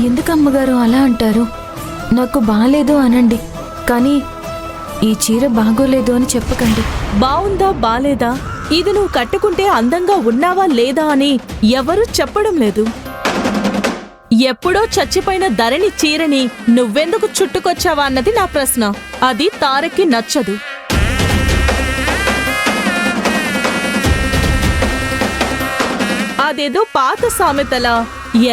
ఎందుకు అమ్మగారు అలా అంటారు? నాకు బాలేదు అనండి, కానీ ఈ చీర బాగోలేదు అని చెప్పకండి. బావుందా బాలేదా, ఇది నువ్వు కట్టుకుంటే అందంగా ఉన్నావా లేదా అని ఎవరూ చెప్పడం లేదు. ఎప్పుడో చచ్చిపోయిన ధరణి చీరని నువ్వెందుకు చుట్టుకొచ్చావా అన్నది నా ప్రశ్న. అది తారక్కి నచ్చదు. అదేదో పాత సామెతలా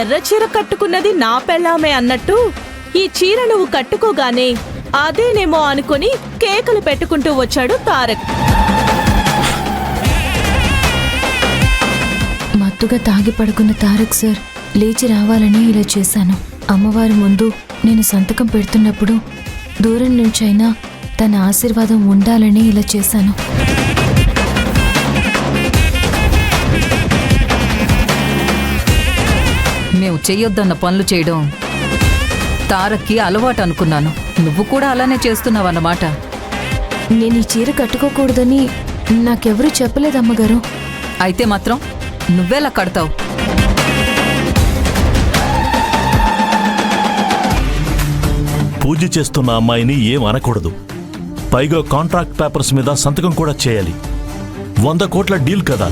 ఎర్ర చీర కట్టుకున్నది నా పెళ్ళామే అన్నట్టు ఈ చీర నువ్వు కట్టుకోగానే అదేనేమో అనుకుని కేకలు పెట్టుకుంటూ వచ్చాడు తారక్. మత్తుగా తాగి పడుకున్న తారక్ సార్ లేచి రావాలని ఇలా చేశాను. అమ్మవారి ముందు నేను సంతకం పెడుతున్నప్పుడు దూరం నుంచైనా తన ఆశీర్వాదం ఉండాలని ఇలా చేశాను. మేము చెయ్యొద్దన్న పనులు చేయడం తారక్కి అలవాటు అనుకున్నాను. నువ్వు కూడా అలానే చేస్తున్నావన్నమాట. నేను ఈ చీర కట్టుకోకూడదని నాకెవరూ చెప్పలేదు అమ్మగారు. అయితే మాత్రం నువ్వెలా కడతావు? పూజ చేస్తున్న అమ్మాయిని ఏం అనకూడదు. పైగా కాంట్రాక్ట్ పేపర్స్ మీద సంతకం కూడా చేయాలి. 100 కోట్ల డీల్ కదా.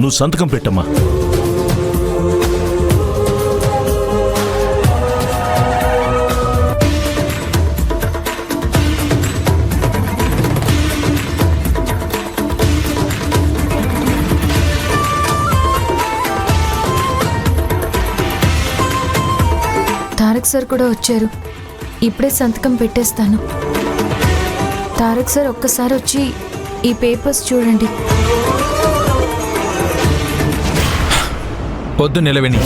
నువ్వు సంతకం పెట్టమ్మా. తారక్ సార్ కూడా వచ్చారు. ఇప్పుడే సంతకం పెట్టేస్తాను. తారక్ సార్ ఒక్కసారి వచ్చి ఈ పేపర్స్ చూడండి. వద్దు నిలవేణి.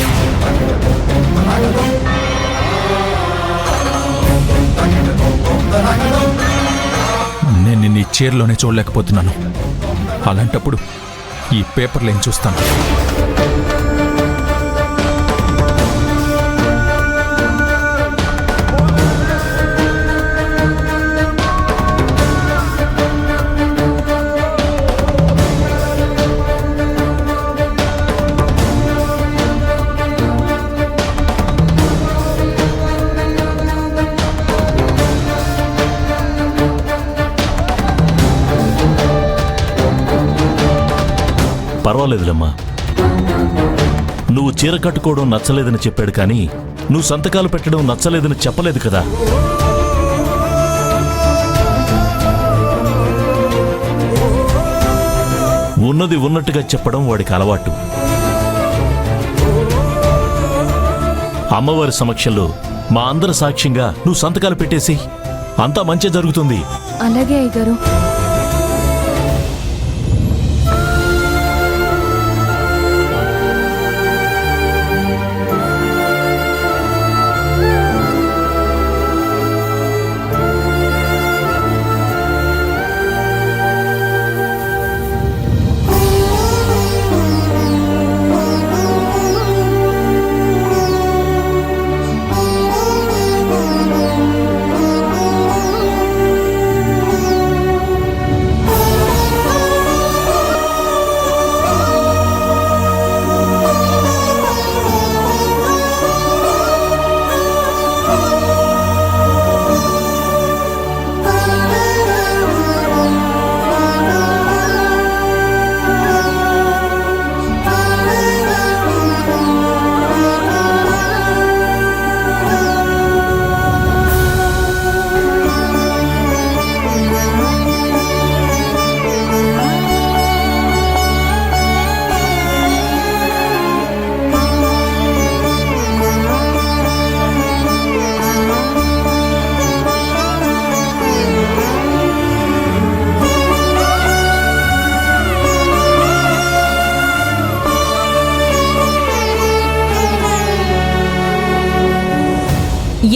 నేను నిన్ను ఈ చీరలోనే చూడలేకపోతున్నాను. అలాంటప్పుడు ఈ పేపర్లు ఏం చూస్తాను? పర్వాలేదులేమ్మా. నువ్వు చీర కట్టుకోవడం నచ్చలేదని చెప్పాడు, కానీ నువ్వు సంతకాలు పెట్టడం నచ్చలేదని చెప్పలేదు కదా. ఉన్నది ఉన్నట్టుగా చెప్పడం వాడికి అలవాటు. అమ్మవారి సమక్షంలో మా అందరి సాక్ష్యంగా నువ్వు సంతకాలు పెట్టేసి అంతా మంచి జరుగుతుంది. అలాగే అయ్యగారు.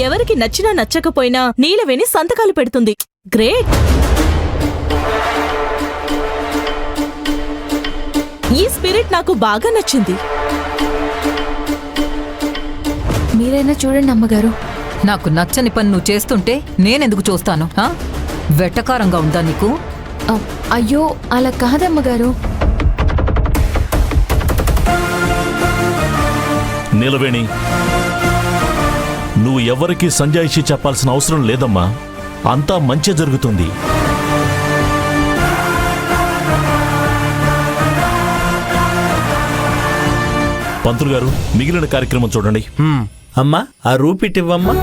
ఎవరికి నచ్చినా నచ్చకపోయినా నీలవేణి సంతకాలు పెడుతుంది. గ్రేట్. ఈ స్పిరిట్ నాకు బాగా నచ్చింది. మీరైనా చూడండి అమ్మగారు. నాకు నచ్చని పని నువ్వు చేస్తుంటే నేనెందుకు చూస్తాను? వెట్టకారంగా ఉందా నీకు? అయ్యో అలా కాదమ్మగారు. నీలవేణి, నువ్వు ఎవరికీ సంజాయిషి చెప్పాల్సిన అవసరం లేదమ్మా. అంతా మంచి జరుగుతుంది. పంతులు గారు, మిగిలిన కార్యక్రమం చూడండి. అమ్మా, ఆ రూపిటివ్వమ్మా.